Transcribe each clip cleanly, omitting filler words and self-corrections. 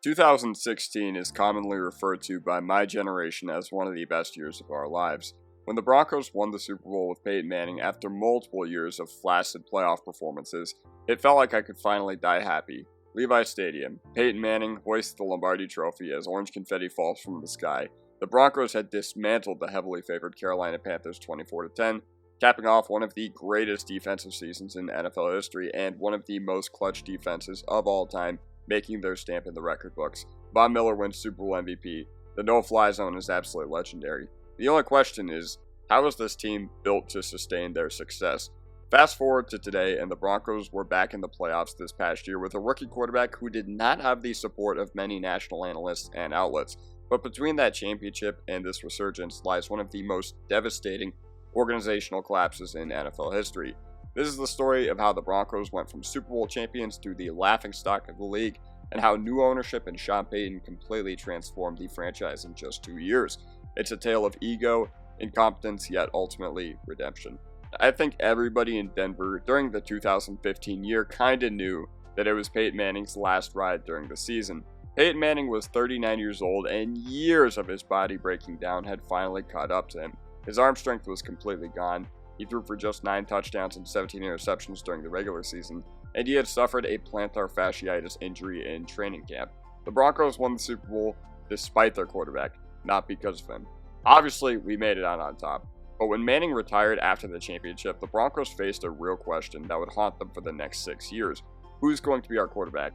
2016 is commonly referred to by my generation as one of the best years of our lives. When the Broncos won the Super Bowl with Peyton Manning after multiple years of flaccid playoff performances, it felt like I could finally die happy. Levi Stadium. Peyton Manning hoists the Lombardi Trophy as orange confetti falls from the sky. The Broncos had dismantled the heavily favored Carolina Panthers 24-10, capping off one of the greatest defensive seasons in NFL history and one of the most clutch defenses of all time, making their stamp in the record books. Von Miller wins Super Bowl MVP. The no-fly zone is absolutely legendary. The only question is, how is this team built to sustain their success? Fast forward to today, and the Broncos were back in the playoffs this past year with a rookie quarterback who did not have the support of many national analysts and outlets. But between that championship and this resurgence lies one of the most devastating organizational collapses in NFL history. This is the story of how the Broncos went from Super Bowl champions to the laughingstock of the league, and how new ownership and Sean Payton completely transformed the franchise in just 2 years. It's a tale of ego, incompetence, yet ultimately redemption. I think everybody in Denver during the 2015 year kinda knew that it was Peyton Manning's last ride during the season. Peyton Manning was 39 years old, and years of his body breaking down had finally caught up to him. His arm strength was completely gone. He threw for just 9 touchdowns and 17 interceptions during the regular season, and he had suffered a plantar fasciitis injury in training camp. The Broncos won the Super Bowl despite their quarterback, not because of him. Obviously, we made it out on top, but when Manning retired after the championship, the Broncos faced a real question that would haunt them for the next 6 years. Who's going to be our quarterback?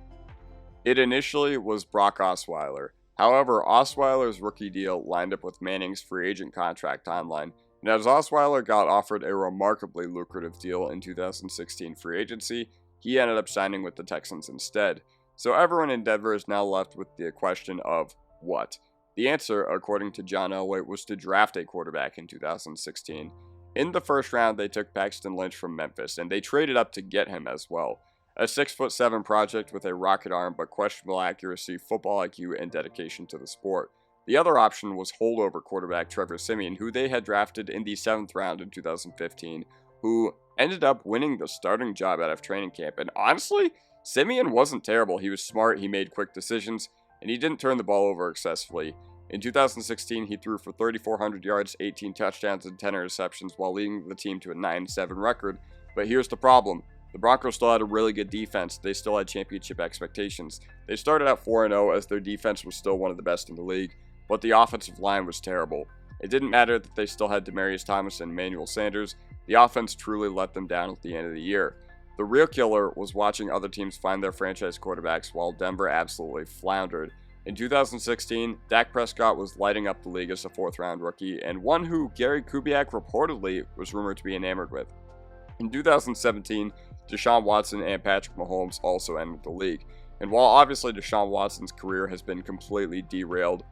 It initially was Brock Osweiler. However, Osweiler's rookie deal lined up with Manning's free agent contract timeline, and as Osweiler got offered a remarkably lucrative deal in 2016 free agency, he ended up signing with the Texans instead. So everyone in Denver is now left with the question of what? The answer, according to John Elway, was to draft a quarterback in 2016. In the first round, they took Paxton Lynch from Memphis, and they traded up to get him as well. A 6'7" project with a rocket arm but questionable accuracy, football IQ, and dedication to the sport. The other option was holdover quarterback Trevor Siemian, who they had drafted in the 7th round in 2015, who ended up winning the starting job out of training camp. And honestly, Siemian wasn't terrible. He was smart, he made quick decisions, and he didn't turn the ball over excessively. In 2016, he threw for 3,400 yards, 18 touchdowns, and 10 interceptions while leading the team to a 9-7 record. But here's the problem. The Broncos still had a really good defense. They still had championship expectations. They started out 4-0 as their defense was still one of the best in the league, but the offensive line was terrible. It didn't matter that they still had Demaryius Thomas and Emmanuel Sanders. The offense truly let them down at the end of the year. The real killer was watching other teams find their franchise quarterbacks while Denver absolutely floundered. In 2016, Dak Prescott was lighting up the league as a 4th-round rookie, and one who Gary Kubiak reportedly was rumored to be enamored with. In 2017, Deshaun Watson and Patrick Mahomes also entered the league. And while obviously Deshaun Watson's career has been completely derailed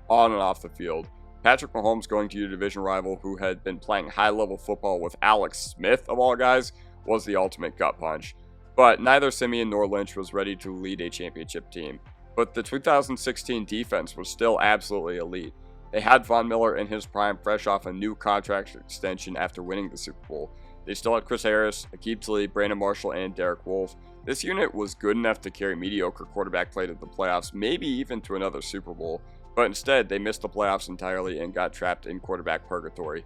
on and off the field, Patrick Mahomes going to your division rival who had been playing high-level football with Alex Smith, of all guys, was the ultimate gut punch. But neither Siemian nor Lynch was ready to lead a championship team. But the 2016 defense was still absolutely elite. They had Von Miller in his prime, fresh off a new contract extension after winning the Super Bowl. They still had Chris Harris, Aqib Talib, Brandon Marshall, and Derek Wolfe. This unit was good enough to carry mediocre quarterback play to the playoffs, maybe even to another Super Bowl, but instead they missed the playoffs entirely and got trapped in quarterback purgatory.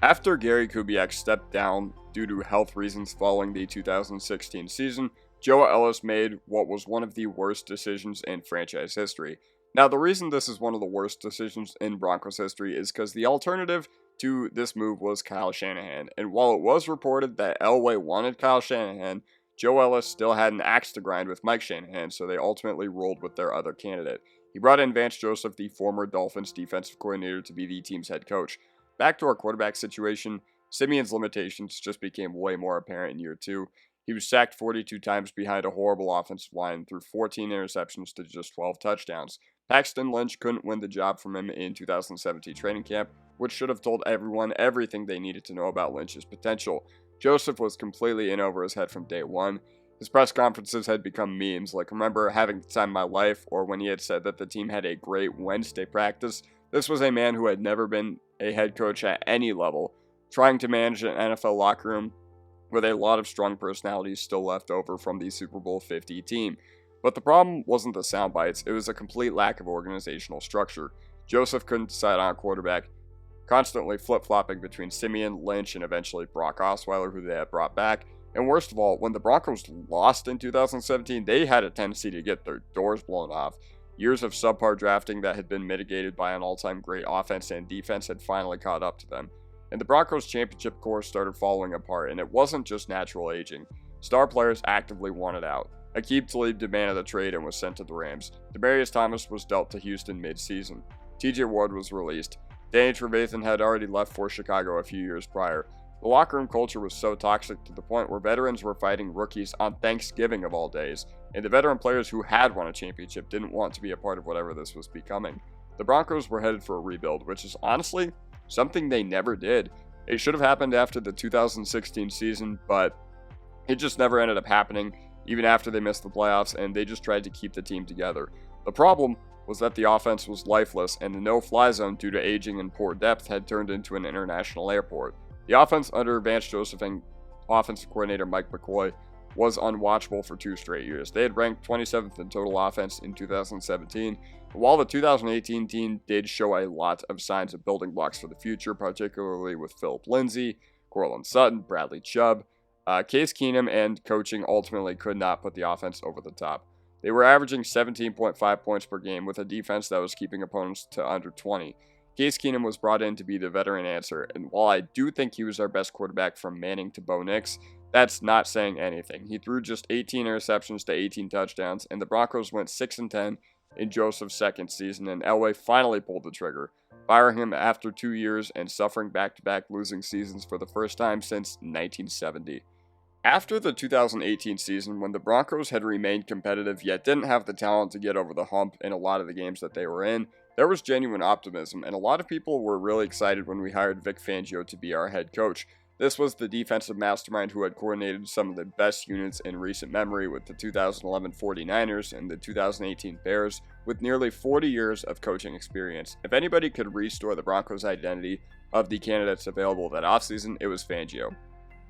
After Gary Kubiak stepped down due to health reasons following the 2016 season, Joe Ellis made what was one of the worst decisions in franchise history. Now, the reason this is one of the worst decisions in Broncos history is because the alternative to this move was Kyle Shanahan, and while it was reported that Elway wanted Kyle Shanahan, Joe Ellis still had an axe to grind with Mike Shanahan, so they ultimately rolled with their other candidate. He brought in Vance Joseph, the former Dolphins defensive coordinator, to be the team's head coach. Back to our quarterback situation, Siemian's limitations just became way more apparent in year 2. He was sacked 42 times behind a horrible offensive line and threw 14 interceptions to just 12 touchdowns. Paxton Lynch couldn't win the job from him in 2017 training camp, which should have told everyone everything they needed to know about Lynch's potential. Joseph was completely in over his head from day one. His press conferences had become memes, like remember having the time of my life, or when he had said that the team had a great Wednesday practice. This was a man who had never been a head coach at any level, trying to manage an NFL locker room with a lot of strong personalities still left over from the Super Bowl 50 team. But the problem wasn't the sound bites, it was a complete lack of organizational structure. Joseph couldn't decide on a quarterback, constantly flip-flopping between Simeon, Lynch, and eventually Brock Osweiler, who they had brought back. And worst of all, when the Broncos lost in 2017, they had a tendency to get their doors blown off. Years of subpar drafting that had been mitigated by an all-time great offense and defense had finally caught up to them. And the Broncos championship core started falling apart, and it wasn't just natural aging. Star players actively wanted out. Aqib Talib demanded a trade and was sent to the Rams. Demaryius Thomas was dealt to Houston mid-season. TJ Ward was released. Danny Trevathan had already left for Chicago a few years prior. The locker room culture was so toxic to the point where veterans were fighting rookies on Thanksgiving of all days, and the veteran players who had won a championship didn't want to be a part of whatever this was becoming. The Broncos were headed for a rebuild, which is honestly something they never did. It should have happened after the 2016 season, but it just never ended up happening, even after they missed the playoffs, and they just tried to keep the team together. The problem was that the offense was lifeless, and the no-fly zone due to aging and poor depth had turned into an international airport. The offense under Vance Joseph and offensive coordinator Mike McCoy was unwatchable for 2 straight years. They had ranked 27th in total offense in 2017, and while the 2018 team did show a lot of signs of building blocks for the future, particularly with Philip Lindsay, Courtland Sutton, Bradley Chubb, Case Keenum and coaching ultimately could not put the offense over the top. They were averaging 17.5 points per game with a defense that was keeping opponents to under 20. Case Keenum was brought in to be the veteran answer, and while I do think he was our best quarterback from Manning to Bo Nix, that's not saying anything. He threw just 18 interceptions to 18 touchdowns, and the Broncos went 6-10 in Joseph's second season, and Elway finally pulled the trigger, firing him after 2 years and suffering back-to-back losing seasons for the first time since 1970. After the 2018 season, when the Broncos had remained competitive yet didn't have the talent to get over the hump in a lot of the games that they were in, there was genuine optimism, and a lot of people were really excited when we hired Vic Fangio to be our head coach. This was the defensive mastermind who had coordinated some of the best units in recent memory with the 2011 49ers and the 2018 Bears, with nearly 40 years of coaching experience. If anybody could restore the Broncos' identity of the candidates available that offseason, it was Fangio.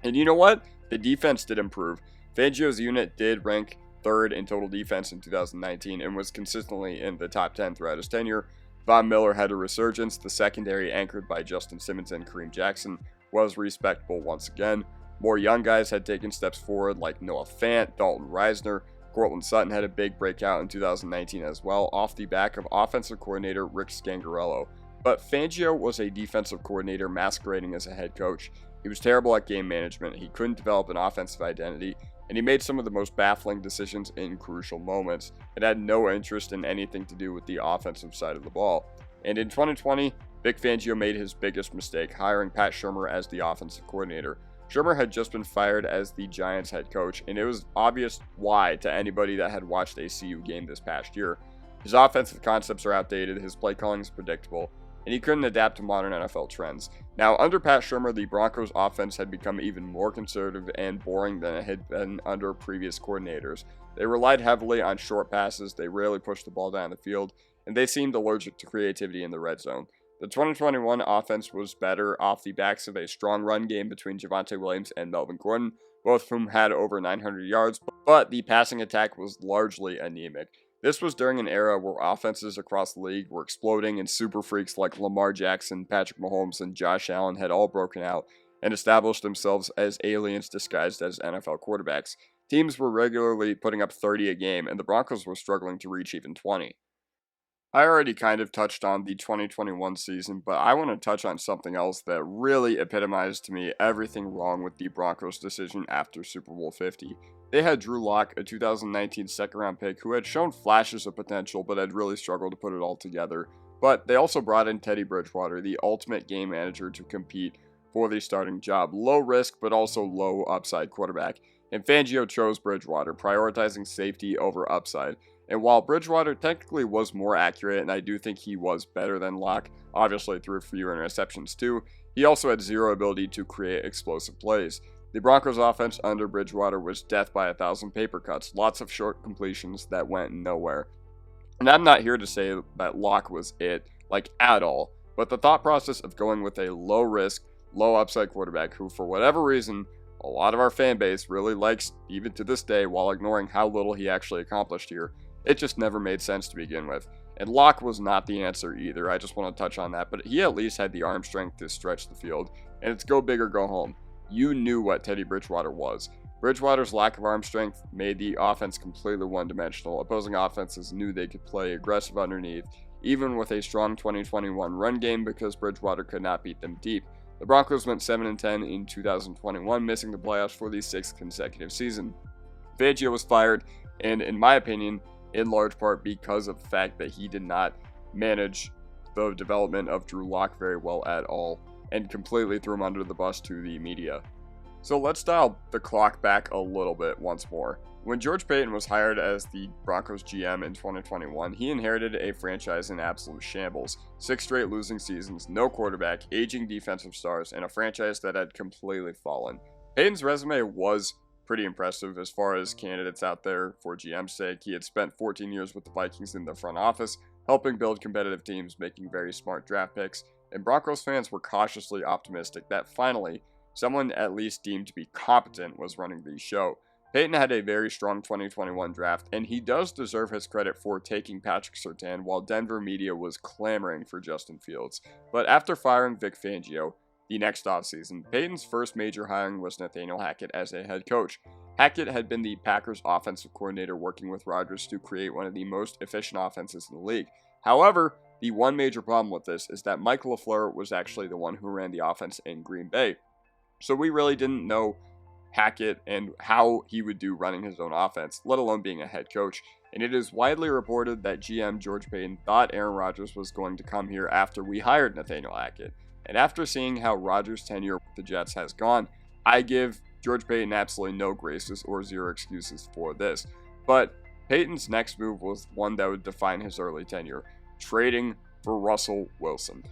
And you know what? The defense did improve. Fangio's unit did rank 3rd in total defense in 2019 and was consistently in the top 10 throughout his tenure. Von Miller had a resurgence. The secondary, anchored by Justin Simmons and Kareem Jackson, was respectable once again. More young guys had taken steps forward like Noah Fant, Dalton Reisner. Courtland Sutton had a big breakout in 2019 as well, off the back of offensive coordinator Rick Scangarello. But Fangio was a defensive coordinator masquerading as a head coach. He was terrible at game management, he couldn't develop an offensive identity, and he made some of the most baffling decisions in crucial moments, and had no interest in anything to do with the offensive side of the ball. And in 2020, Vic Fangio made his biggest mistake, hiring Pat Shurmur as the offensive coordinator. Shurmur had just been fired as the Giants head coach, and it was obvious why to anybody that had watched a CU game this past year. His offensive concepts are outdated, his play calling is predictable, and he couldn't adapt to modern NFL trends. Now, under Pat Shurmur, the Broncos' offense had become even more conservative and boring than it had been under previous coordinators. They relied heavily on short passes, they rarely pushed the ball down the field, and they seemed allergic to creativity in the red zone. The 2021 offense was better off the backs of a strong run game between Javonte Williams and Melvin Gordon, both of whom had over 900 yards, but the passing attack was largely anemic. This was during an era where offenses across the league were exploding and super freaks like Lamar Jackson, Patrick Mahomes, and Josh Allen had all broken out and established themselves as aliens disguised as NFL quarterbacks. Teams were regularly putting up 30 a game, and the Broncos were struggling to reach even 20. I already kind of touched on the 2021 season, but I want to touch on something else that really epitomized to me everything wrong with the Broncos' decision after Super Bowl 50. They had Drew Lock, a 2019 second-round pick who had shown flashes of potential but had really struggled to put it all together. But they also brought in Teddy Bridgewater, the ultimate game manager, to compete for the starting job. Low risk, but also low upside quarterback. And Fangio chose Bridgewater, prioritizing safety over upside. And while Bridgewater technically was more accurate, and I do think he was better than Lock, obviously threw fewer interceptions too, he also had zero ability to create explosive plays. The Broncos offense under Bridgewater was death by 1,000 paper cuts, lots of short completions that went nowhere. And I'm not here to say that Lock was it, like at all, but the thought process of going with a low risk, low upside quarterback who for whatever reason a lot of our fan base really likes, even to this day, while ignoring how little he actually accomplished here. It just never made sense to begin with. And Locke was not the answer either, I just want to touch on that, but he at least had the arm strength to stretch the field, and it's go big or go home. You knew what Teddy Bridgewater was. Bridgewater's lack of arm strength made the offense completely one-dimensional. Opposing offenses knew they could play aggressive underneath, even with a strong 2021 run game, because Bridgewater could not beat them deep. The Broncos went 7-10 in 2021, missing the playoffs for the 6th consecutive season. Fangio was fired, and in my opinion, in large part because of the fact that he did not manage the development of Drew Lock very well at all, and completely threw him under the bus to the media. So let's dial the clock back a little bit once more. When George Paton was hired as the Broncos GM in 2021, he inherited a franchise in absolute shambles. 6 straight losing seasons, no quarterback, aging defensive stars, and a franchise that had completely fallen. Paton's resume was pretty impressive as far as candidates out there for GM's sake. He had spent 14 years with the Vikings in the front office, helping build competitive teams, making very smart draft picks, and Broncos fans were cautiously optimistic that finally, someone at least deemed to be competent was running the show. Payton had a very strong 2021 draft, and he does deserve his credit for taking Patrick Surtain while Denver media was clamoring for Justin Fields. But after firing Vic Fangio the next offseason, Payton's first major hiring was Nathaniel Hackett as a head coach. Hackett had been the Packers' offensive coordinator working with Rodgers to create one of the most efficient offenses in the league. However, the one major problem with this is that Mike LaFleur was actually the one who ran the offense in Green Bay. So we really didn't know Hackett and how he would do running his own offense, let alone being a head coach. And it is widely reported that GM George Paton thought Aaron Rodgers was going to come here after we hired Nathaniel Hackett. And after seeing how Rodgers' tenure with the Jets has gone, I give George Paton absolutely no graces or zero excuses for this. But Payton's next move was one that would define his early tenure, trading for Russell Wilson.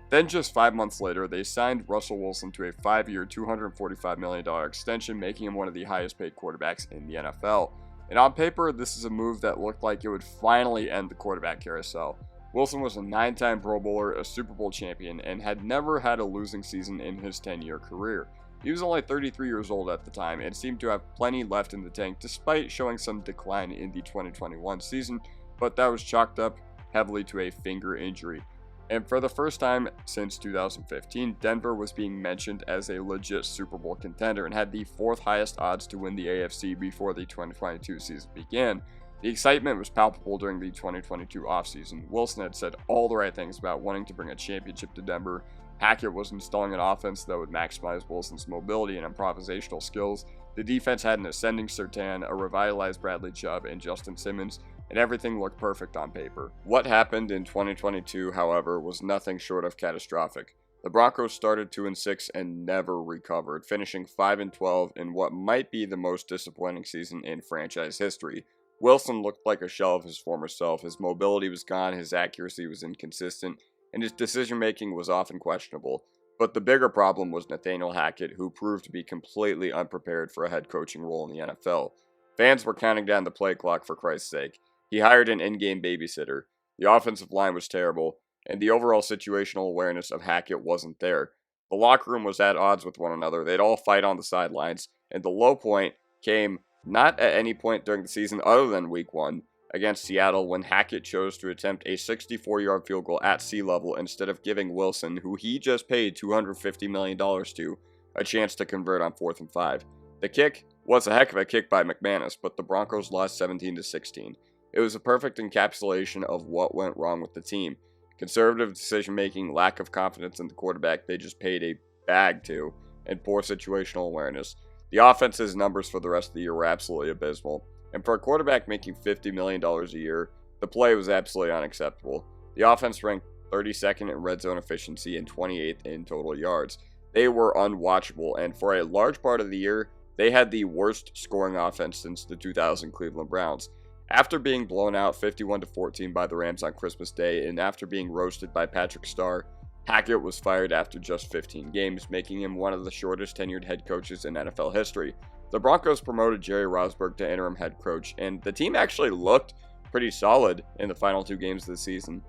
Then just 5 months later, they signed Russell Wilson to a 5-year, $245 million extension, making him one of the highest paid quarterbacks in the NFL. And on paper, this is a move that looked like it would finally end the quarterback carousel. Wilson was a 9-time Pro Bowler, a Super Bowl champion, and had never had a losing season in his 10-year career. He was only 33 years old at the time and seemed to have plenty left in the tank despite showing some decline in the 2021 season, but that was chalked up heavily to a finger injury. And for the first time since 2015, Denver was being mentioned as a legit Super Bowl contender and had the 4th highest odds to win the AFC before the 2022 season began. The excitement was palpable during the 2022 offseason. Wilson had said all the right things about wanting to bring a championship to Denver. Hackett was installing an offense that would maximize Wilson's mobility and improvisational skills. The defense had an ascending Surtain, a revitalized Bradley Chubb, and Justin Simmons, and everything looked perfect on paper. What happened in 2022, however, was nothing short of catastrophic. The Broncos started 2-6 and never recovered, finishing 5-12 in what might be the most disappointing season in franchise history. Wilson looked like a shell of his former self. His mobility was gone, his accuracy was inconsistent, and his decision-making was often questionable. But the bigger problem was Nathaniel Hackett, who proved to be completely unprepared for a head coaching role in the NFL. Fans were counting down the play clock for Christ's sake. He hired an in-game babysitter. The offensive line was terrible, and the overall situational awareness of Hackett wasn't there. The locker room was at odds with one another. They'd all fight on the sidelines, and the low point came not at any point during the season other than Week 1 against Seattle when Hackett chose to attempt a 64-yard field goal at sea level instead of giving Wilson, who he just paid $250 million to, a chance to convert on 4th and 5. The kick was a heck of a kick by McManus, but the Broncos lost 17-16. It was a perfect encapsulation of what went wrong with the team. Conservative decision-making, lack of confidence in the quarterback they just paid a bag to, and poor situational awareness. The offense's numbers for the rest of the year were absolutely abysmal, and for a quarterback making $50 million a year, the play was absolutely unacceptable. The offense ranked 32nd in red zone efficiency and 28th in total yards. They were unwatchable, and for a large part of the year, they had the worst scoring offense since the 2000 Cleveland Browns. After being blown out 51-14 by the Rams on Christmas Day, and after being roasted by Patrick Starr, Hackett was fired after just 15 games, making him one of the shortest tenured head coaches in NFL history. The Broncos promoted Jerry Rosburg to interim head coach, and the team actually looked pretty solid in the final 2 games of the season.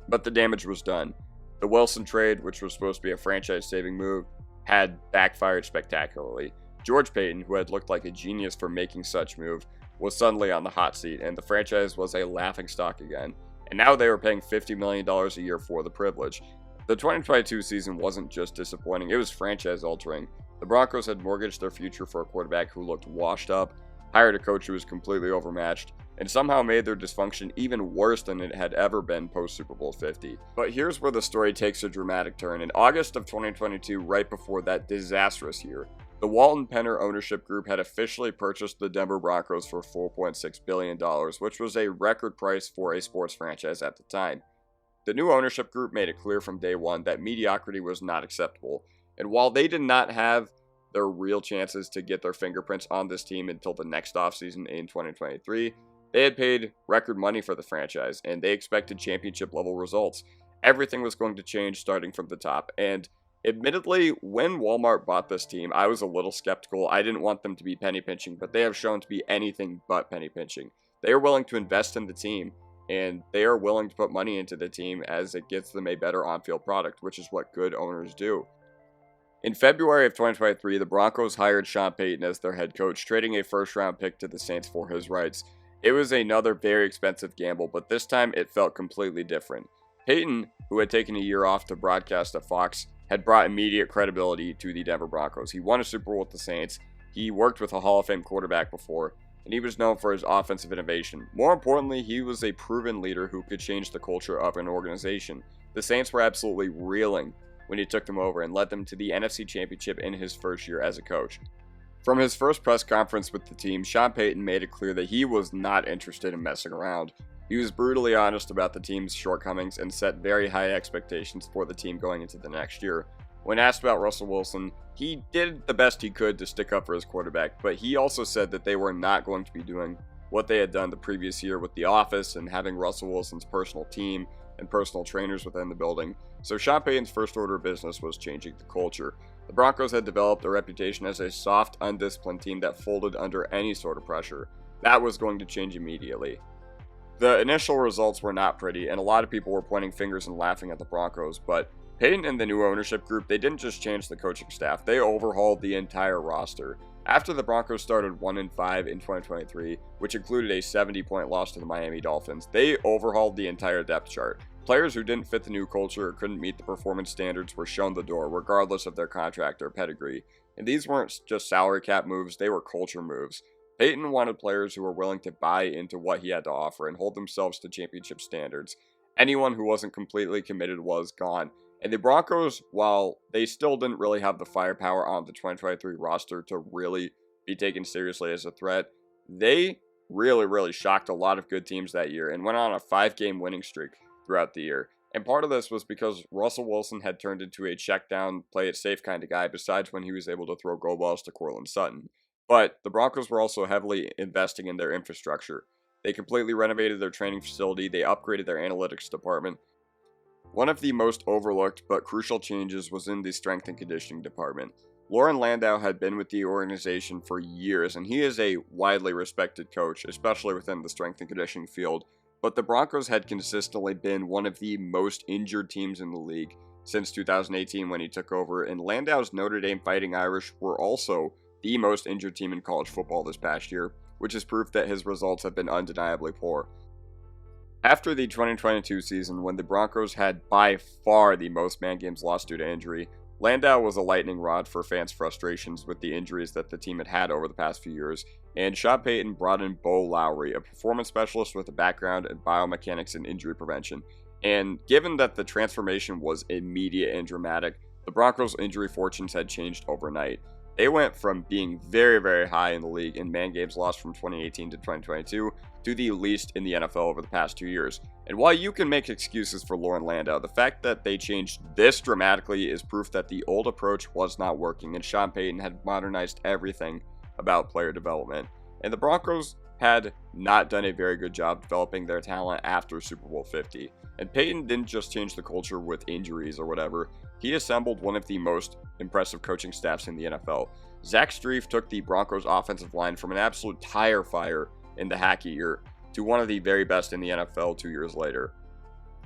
But the damage was done. The Wilson trade, which was supposed to be a franchise-saving move, had backfired spectacularly. George Paton, who had looked like a genius for making such move, was suddenly on the hot seat, and the franchise was a laughingstock again. And now they were paying $50 million a year for the privilege. The 2022 season wasn't just disappointing, it was franchise-altering. The Broncos had mortgaged their future for a quarterback who looked washed up, hired a coach who was completely overmatched, and somehow made their dysfunction even worse than it had ever been post-Super Bowl 50. But here's where the story takes a dramatic turn. In August of 2022, right before that disastrous year, the Walton Penner ownership group had officially purchased the Denver Broncos for $4.6 billion, which was a record price for a sports franchise at the time. The new ownership group made it clear from day one that mediocrity was not acceptable, and while they did not have their real chances to get their fingerprints on this team until the next offseason in 2023, they had paid record money for the franchise, and they expected championship-level results. Everything was going to change starting from the top, and admittedly, when Walmart bought this team, I was a little skeptical. I didn't want them to be penny pinching, but they have shown to be anything but penny pinching. They are willing to invest in the team, and they are willing to put money into the team as it gets them a better on-field product, which is what good owners do. In February of 2023, the Broncos hired Sean Payton as their head coach, trading a first-round pick to the Saints for his rights. It was another very expensive gamble, but this time it felt completely different. Payton, who had taken a year off to broadcast at Fox, had brought immediate credibility to the Denver Broncos. He won a Super Bowl with the Saints, he worked with a Hall of Fame quarterback before, and he was known for his offensive innovation. More importantly, he was a proven leader who could change the culture of an organization. The Saints were absolutely reeling when he took them over and led them to the NFC Championship in his first year as a coach. From his first press conference with the team, Sean Payton made it clear that he was not interested in messing around. He was brutally honest about the team's shortcomings and set very high expectations for the team going into the next year. When asked about Russell Wilson, he did the best he could to stick up for his quarterback, but he also said that they were not going to be doing what they had done the previous year with the office and having Russell Wilson's personal team and personal trainers within the building. So Sean Payton's first order of business was changing the culture. The Broncos had developed a reputation as a soft, undisciplined team that folded under any sort of pressure. That was going to change immediately. The initial results were not pretty, and a lot of people were pointing fingers and laughing at the Broncos, but Payton and the new ownership group, they didn't just change the coaching staff, they overhauled the entire roster. After the Broncos started 1-5 in 2023, which included a 70-point loss to the Miami Dolphins, they overhauled the entire depth chart. Players who didn't fit the new culture or couldn't meet the performance standards were shown the door, regardless of their contract or pedigree. And these weren't just salary cap moves, they were culture moves. Payton wanted players who were willing to buy into what he had to offer and hold themselves to championship standards. Anyone who wasn't completely committed was gone. And the Broncos, while they still didn't really have the firepower on the 2023 roster to really be taken seriously as a threat, they really shocked a lot of good teams that year and went on a 5-game winning streak throughout the year. And part of this was because Russell Wilson had turned into a check down, play it safe kind of guy, besides when he was able to throw go balls to Courtland Sutton. But the Broncos were also heavily investing in their infrastructure. They completely renovated their training facility, they upgraded their analytics department. One of the most overlooked but crucial changes was in the strength and conditioning department. Loren Landau had been with the organization for years, and he is a widely respected coach, especially within the strength and conditioning field. But the Broncos had consistently been one of the most injured teams in the league since 2018 when he took over, and Landau's Notre Dame Fighting Irish were also the most injured team in college football this past year, which is proof that his results have been undeniably poor. After the 2022 season, when the Broncos had by far the most man games lost due to injury, Landau was a lightning rod for fans' frustrations with the injuries that the team had had over the past few years, and Sean Payton brought in Bo Lowry, a performance specialist with a background in biomechanics and injury prevention. And given that the transformation was immediate and dramatic, the Broncos' injury fortunes had changed overnight. They went from being very high in the league in man games lost from 2018 to 2022 to the least in the NFL over the past 2 years. And while you can make excuses for Loren Landau, the fact that they changed this dramatically is proof that the old approach was not working, and Sean Payton had modernized everything about player development. And the Broncos had not done a very good job developing their talent after Super Bowl 50. And Payton didn't just change the culture with injuries or whatever, he assembled one of the most impressive coaching staffs in the NFL. Zach Strief took the Broncos offensive line from an absolute tire fire in the Hackett year to one of the very best in the NFL 2 years later.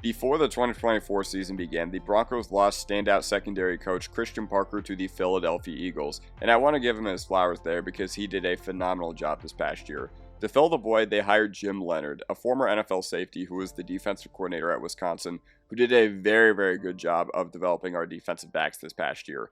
Before the 2024 season began, the Broncos lost standout secondary coach Christian Parker to the Philadelphia Eagles, and I want to give him his flowers there because he did a phenomenal job this past year. To fill the void, they hired Jim Leonard, a former NFL safety who was the defensive coordinator at Wisconsin, who did a very, very good job of developing our defensive backs this past year.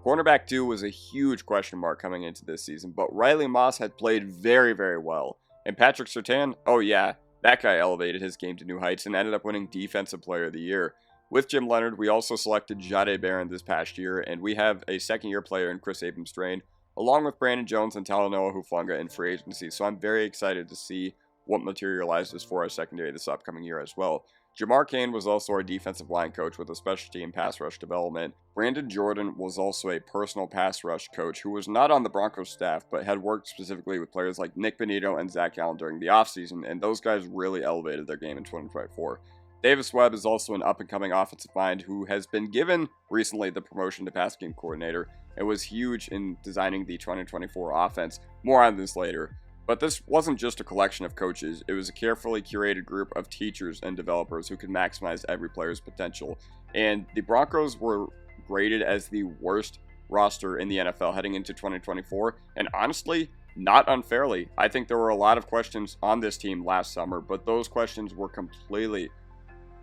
Cornerback 2 was a huge question mark coming into this season, but Riley Moss had played very, very well. And Patrick Surtain, oh yeah, that guy elevated his game to new heights and ended up winning Defensive Player of the Year. With Jim Leonard, we also selected Jahdae Barron this past year, and we have a second-year player in Chris Abrams-Strain, along with Brandon Jones and Talanoa Hufanga in free agency, so I'm very excited to see what materializes for our secondary this upcoming year as well. Jamar Cain was also our defensive line coach with a specialty in pass rush development. Brandon Jordan was also a personal pass rush coach who was not on the Broncos staff, but had worked specifically with players like Nik Bonitto and Zach Allen during the offseason, and those guys really elevated their game in 2024. Davis Webb is also an up-and-coming offensive mind who has been given recently the promotion to pass game coordinator and was huge in designing the 2024 offense. More on this later. But this wasn't just a collection of coaches, it was a carefully curated group of teachers and developers who could maximize every player's potential. And the Broncos were graded as the worst roster in the NFL heading into 2024, and honestly, not unfairly. I think there were a lot of questions on this team last summer, but those questions were completely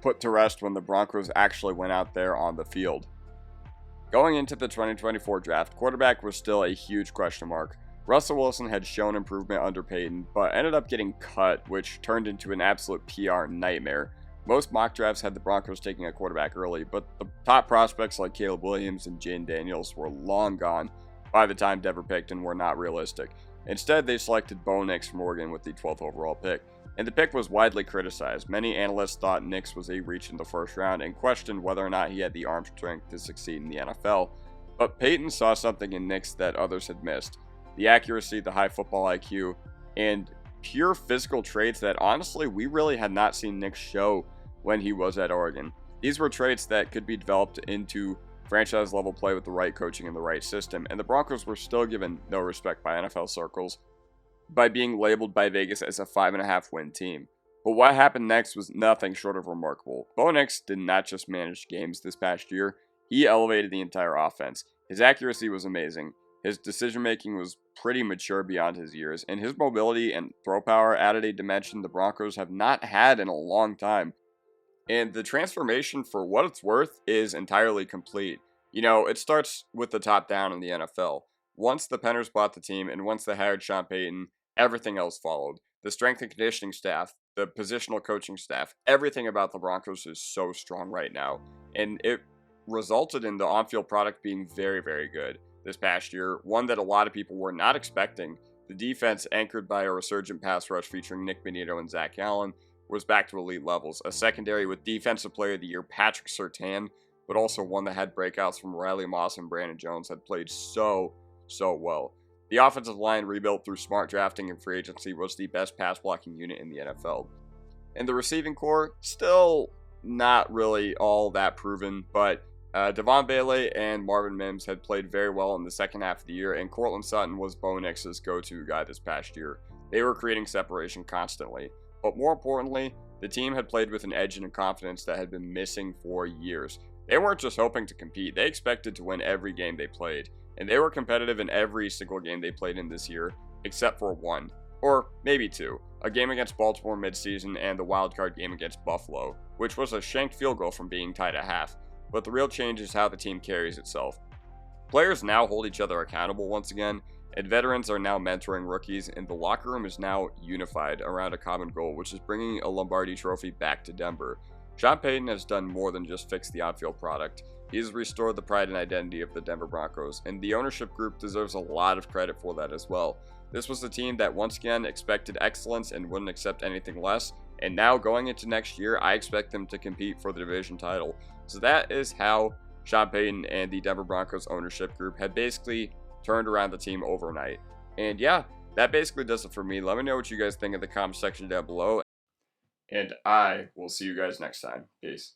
put to rest when the Broncos actually went out there on the field. Going into the 2024 draft, quarterback was still a huge question mark. Russell Wilson had shown improvement under Payton, but ended up getting cut, which turned into an absolute PR nightmare. Most mock drafts had the Broncos taking a quarterback early, but the top prospects like Caleb Williams and Jane Daniels were long gone by the time Denver picked and were not realistic. Instead, they selected Bo Nix from Oregon with the 12th overall pick, and the pick was widely criticized. Many analysts thought Nix was a reach in the first round and questioned whether or not he had the arm strength to succeed in the NFL, but Payton saw something in Nix that others had missed. The accuracy, the high football IQ, and pure physical traits that honestly we really had not seen Nix show when he was at Oregon. These were traits that could be developed into franchise level play with the right coaching and the right system, and the Broncos were still given no respect by NFL circles by being labeled by Vegas as a 5.5 win team. But what happened next was nothing short of remarkable. Bo Nix did not just manage games this past year, he elevated the entire offense. His accuracy was amazing. His decision-making was pretty mature beyond his years, and his mobility and throw power added a dimension the Broncos have not had in a long time. And the transformation, for what it's worth, is entirely complete. You know, it starts with the top down in the NFL. Once the Penners bought the team, and once they hired Sean Payton, everything else followed. The strength and conditioning staff, the positional coaching staff, everything about the Broncos is so strong right now. And it resulted in the on-field product being very, very good this past year, one that a lot of people were not expecting. The defense, anchored by a resurgent pass rush featuring Nik Bonitto and Zach Allen, was back to elite levels. A secondary with Defensive Player of the Year Patrick Surtain, but also one that had breakouts from Riley Moss and Brandon Jones, had played so well. The offensive line, rebuilt through smart drafting and free agency, was the best pass blocking unit in the NFL. And the receiving core, still not really all that proven, but Devon Bailey and Marvin Mims had played very well in the second half of the year, and Courtland Sutton was Bo Nix's go-to guy this past year. They were creating separation constantly. But more importantly, the team had played with an edge and a confidence that had been missing for years. They weren't just hoping to compete, they expected to win every game they played. And they were competitive in every single game they played in this year, except for one. Or maybe two. A game against Baltimore midseason and the wildcard game against Buffalo, which was a shanked field goal from being tied at half. But the real change is how the team carries itself. Players now hold each other accountable once again, and veterans are now mentoring rookies, and the locker room is now unified around a common goal, which is bringing a Lombardi trophy back to Denver. Sean Payton has done more than just fix the on-field product. He has restored the pride and identity of the Denver Broncos, and the ownership group deserves a lot of credit for that as well. This was the team that once again expected excellence and wouldn't accept anything less, and now going into next year, I expect them to compete for the division title. So that is how Sean Payton and the Denver Broncos ownership group had basically turned around the team overnight. And yeah, that basically does it for me. Let me know what you guys think in the comment section down below, and I will see you guys next time. Peace.